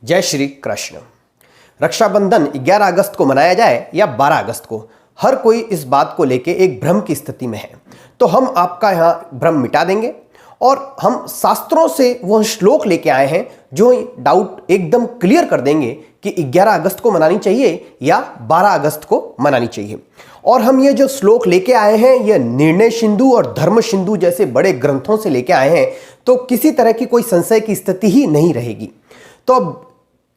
जय श्री कृष्ण। रक्षाबंधन 11 अगस्त को मनाया जाए या 12 अगस्त को, हर कोई इस बात को लेके एक भ्रम की स्थिति में है। तो हम आपका यहाँ भ्रम मिटा देंगे और हम शास्त्रों से वह श्लोक लेके आए हैं जो डाउट एकदम क्लियर कर देंगे कि 11 अगस्त को मनानी चाहिए या 12 अगस्त को मनानी चाहिए। और हम ये जो श्लोक लेके आए हैं ये निर्णय सिंधु और धर्म सिंधु जैसे बड़े ग्रंथों से लेके आए हैं, तो किसी तरह की कोई संशय की स्थिति ही नहीं रहेगी। तो अब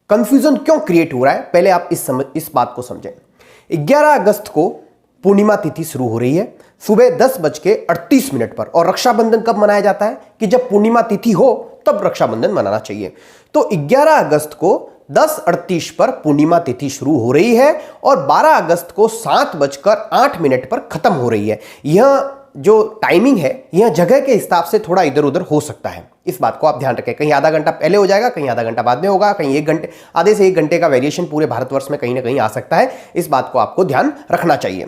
कंफ्यूजन क्यों क्रिएट हो रहा है, पहले आप इस बात को समझें। 11 अगस्त को पूर्णिमा तिथि शुरू हो रही है सुबह 10:38 पर, और रक्षाबंधन कब मनाया जाता है कि जब पूर्णिमा तिथि हो तब रक्षाबंधन मनाना चाहिए। तो 11 अगस्त को 10:38 पर पूर्णिमा तिथि शुरू हो रही है और 12 अगस्त को 7:08 पर खत्म हो रही है। यह जो टाइमिंग है यह जगह के हिसाब से थोड़ा इधर उधर हो सकता है, इस बात को आप ध्यान रखें। कहीं आधा घंटा पहले हो जाएगा, कहीं आधा घंटा बाद में होगा, कहीं 1 घंटे, आधे से 1 घंटे का वेरिएशन पूरे भारतवर्ष में कहीं ना कहीं आ सकता है। इस बात को आपको ध्यान रखना चाहिए।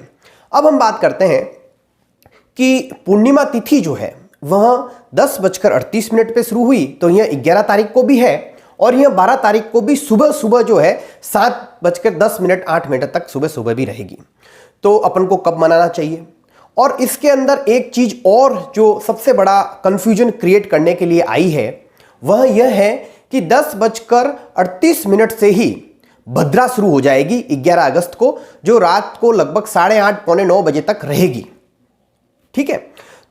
अब हम बात करते हैं कि पूर्णिमा तिथि जो है वह 10:38 पे शुरू हुई, तो यह 11 तारीख को भी है और यह 12 तारीख को भी सुबह सुबह जो है 7:10 तक सुबह सुबह भी रहेगी। तो अपन को कब मनाना चाहिए? और इसके अंदर एक चीज और जो सबसे बड़ा कंफ्यूजन क्रिएट करने के लिए आई है वह यह है कि 10:38 से ही भद्रा शुरू हो जाएगी 11 अगस्त को, जो रात को लगभग 8:30 पौने 9 बजे तक रहेगी। ठीक है,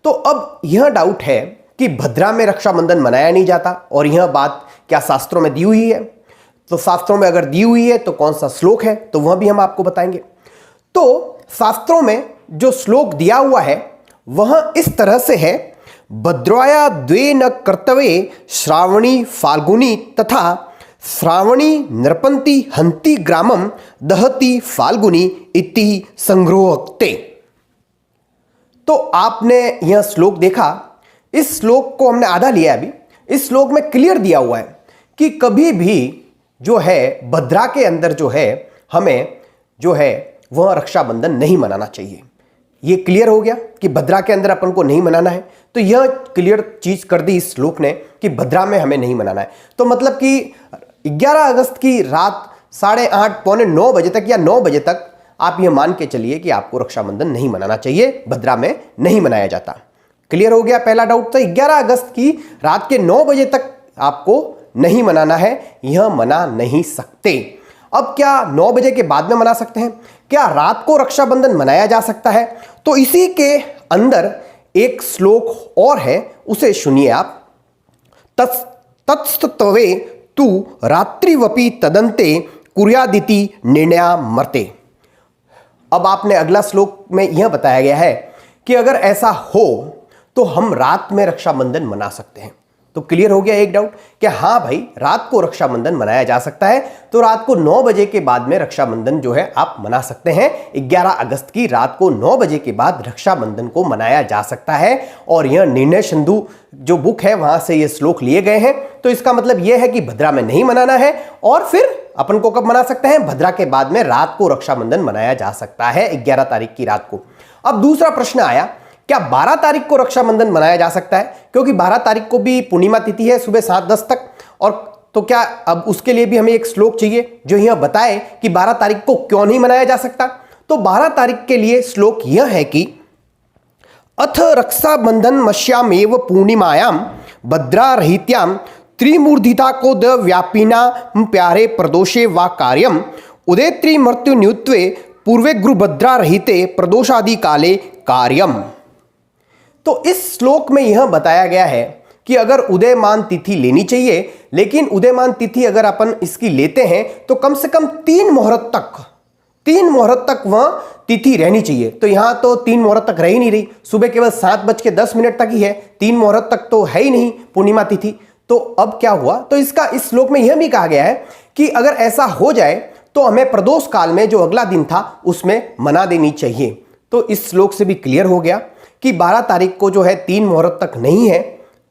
तो अब यह डाउट है कि भद्रा में रक्षाबंधन मनाया नहीं जाता, और यह बात क्या शास्त्रों में दी हुई है? तो शास्त्रों में अगर दी हुई है तो कौन सा श्लोक है, तो वह भी हम आपको बताएंगे। तो शास्त्रों में जो श्लोक दिया हुआ है वह इस तरह से है, भद्राया द्वे न कर्तव्ये श्रावणी फाल्गुनी तथा श्रावणी नृपंती हंति ग्रामम दहति फाल्गुनी इति संग्रोहते। तो आपने यह श्लोक देखा, इस श्लोक को हमने आधा लिया अभी। इस श्लोक में क्लियर दिया हुआ है कि कभी भी जो है भद्रा के अंदर जो है हमें जो है वह रक्षाबंधन नहीं मनाना चाहिए। ये क्लियर हो गया कि भद्रा के अंदर अपन को नहीं मनाना है। तो यह क्लियर चीज कर दी इस श्लोक ने कि भद्रा में हमें नहीं मनाना है। तो मतलब कि 11 अगस्त की रात 8:30 पौने 9 बजे तक या 9 बजे तक आप यह मान के चलिए कि आपको रक्षाबंधन नहीं मनाना चाहिए, भद्रा में नहीं मनाया जाता। क्लियर हो गया पहला डाउट। तो 11 अगस्त की रात के 9 बजे तक आपको नहीं मनाना है, यह मना नहीं सकते। अब क्या 9 बजे के बाद में मना सकते हैं? क्या रात को रक्षाबंधन मनाया जा सकता है? तो इसी के अंदर एक श्लोक और है, उसे सुनिए आप। तत्स्तवे तु रात्रिवपि तदंते कुर्यादिति निर्णया मर्ते। अब आपने अगला श्लोक में यह बताया गया है कि अगर ऐसा हो तो हम रात में रक्षाबंधन मना सकते हैं। तो क्लियर हो गया एक डाउट कि हाँ भाई, रात को रक्षाबंधन मनाया जा सकता है। तो रात को 9 बजे के बाद में रक्षाबंधन जो है आप मना सकते हैं। 11 अगस्त की रात को 9 बजे के बाद रक्षाबंधन को मनाया जा सकता है। और यह निर्णय सिंधु जो बुक है वहां से ये श्लोक लिए गए हैं। तो इसका मतलब यह है कि भद्रा में नहीं मनाना है, और फिर अपन को कब मना सकते हैं? भद्रा के बाद में रात को रक्षाबंधन मनाया जा सकता है 11 तारीख की रात को। अब दूसरा प्रश्न आया, क्या 12 तारीख को रक्षाबंधन मनाया जा सकता है? क्योंकि 12 तारीख को भी पूर्णिमा तिथि है सुबह 7:10 तक, और तो क्या अब उसके लिए भी हमें एक श्लोक चाहिए जो यह बताए कि 12 तारीख को क्यों नहीं मनाया जा सकता। तो 12 तारीख के लिए श्लोक यह है कि अथ रक्षाबंधन मस्यामेव पूर्णिमायाम भद्रारहित्याम त्रिमूर्धिता को द व्यापिना प्यारे प्रदोषे वा कार्यम उदयत्री मृत्यु न्युत्वे पूर्वे गुरुभद्रा रहिते प्रदोषादि काले कार्यम। तो इस श्लोक में यह बताया गया है कि अगर उदयमान तिथि लेनी चाहिए, लेकिन उदयमान तिथि अगर अपन इसकी लेते हैं तो कम से कम 3 मुहूर्त तक वह तिथि रहनी चाहिए। तो यहां तो 3 मुहूर्त तक रह ही नहीं रही, सुबह केवल 7:10 तक ही है, 3 मुहूर्त तक तो है ही नहीं पूर्णिमा तिथि। तो अब क्या हुआ? तो इसका इस श्लोक में यह भी कहा गया है कि अगर ऐसा हो जाए तो हमें प्रदोष काल में जो अगला दिन था उसमें मना देनी चाहिए। तो इस श्लोक से भी क्लियर हो गया कि 12 तारीख को जो है 3 मुहूर्त तक नहीं है,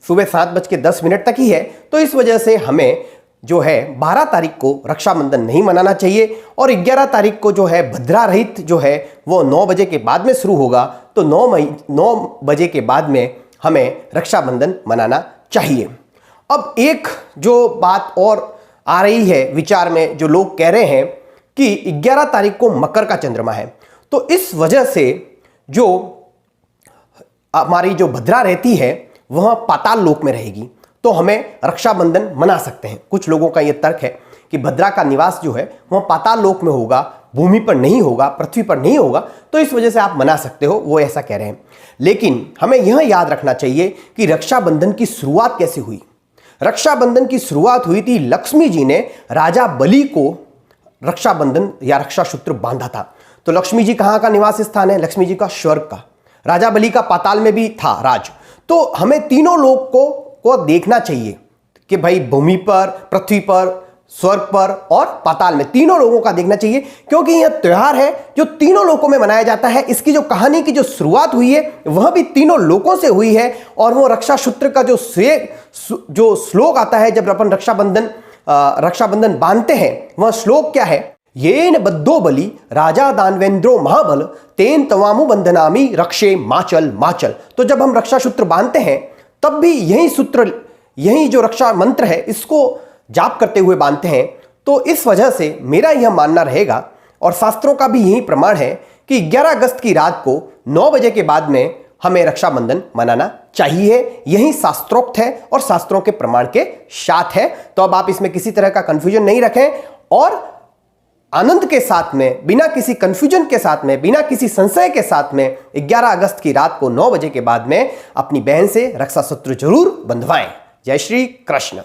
सुबह 7:10 तक ही है। तो इस वजह से हमें जो है 12 तारीख को रक्षाबंधन नहीं मनाना चाहिए, और 11 तारीख को जो है भद्रा रहित जो है वो 9 बजे के बाद में शुरू होगा। तो 9 बजे के बाद में हमें रक्षाबंधन मनाना चाहिए। अब एक जो बात और आ रही है विचार में, जो लोग कह रहे हैं कि 11 तारीख को मकर का चंद्रमा है, तो इस वजह से जो हमारी जो भद्रा रहती है वह पाताल लोक में रहेगी, तो हमें रक्षाबंधन मना सकते हैं। कुछ लोगों का यह तर्क है कि भद्रा का निवास जो है वह पाताल लोक में होगा, भूमि पर नहीं होगा, पृथ्वी पर नहीं होगा, तो इस वजह से आप मना सकते हो, वो ऐसा कह रहे हैं। लेकिन हमें यह याद रखना चाहिए कि रक्षाबंधन की शुरुआत कैसे हुई। रक्षाबंधन की शुरुआत हुई थी, लक्ष्मी जी ने राजा बलि को रक्षाबंधन या रक्षा सूत्र बांधा था। तो लक्ष्मी जी कहाँ का निवास स्थान है? लक्ष्मी जी का स्वर्ग का, राजा बलि का पाताल में भी था राज। तो हमें तीनों लोक को देखना चाहिए कि भाई भूमि पर, पृथ्वी पर, स्वर्ग पर और पाताल में, तीनों लोगों का देखना चाहिए, क्योंकि यह त्योहार है जो तीनों लोकों में मनाया जाता है। इसकी जो कहानी की जो शुरुआत हुई है वह भी तीनों लोकों से हुई है। और वो रक्षा सूत्र का जो श्लोक आता है जब अपन रक्षाबंधन बांधते हैं, वह श्लोक क्या है? येन बद्धो बलि राजा दानवेंद्रो महाबल तेन तवामु बंधनामी रक्षे माचल माचल। तो जब हम रक्षा सूत्र बांधते हैं तब भी यही सूत्र, यही जो रक्षा मंत्र है, इसको जाप करते हुए बांधते हैं। तो इस वजह से मेरा यह मानना रहेगा, और शास्त्रों का भी यही प्रमाण है, कि 11 अगस्त की रात को 9 बजे के बाद में हमें रक्षाबंधन मनाना चाहिए। यही शास्त्रोक्त है और शास्त्रों के प्रमाण के साथ है। तो अब आप इसमें किसी तरह का कंफ्यूजन नहीं रखें और आनंद के साथ में, बिना किसी कंफ्यूजन के साथ में, बिना किसी संशय के साथ में 11 अगस्त की रात को 9 बजे के बाद में अपनी बहन से रक्षा सूत्र जरूर बंधवाएं। जय श्री कृष्ण।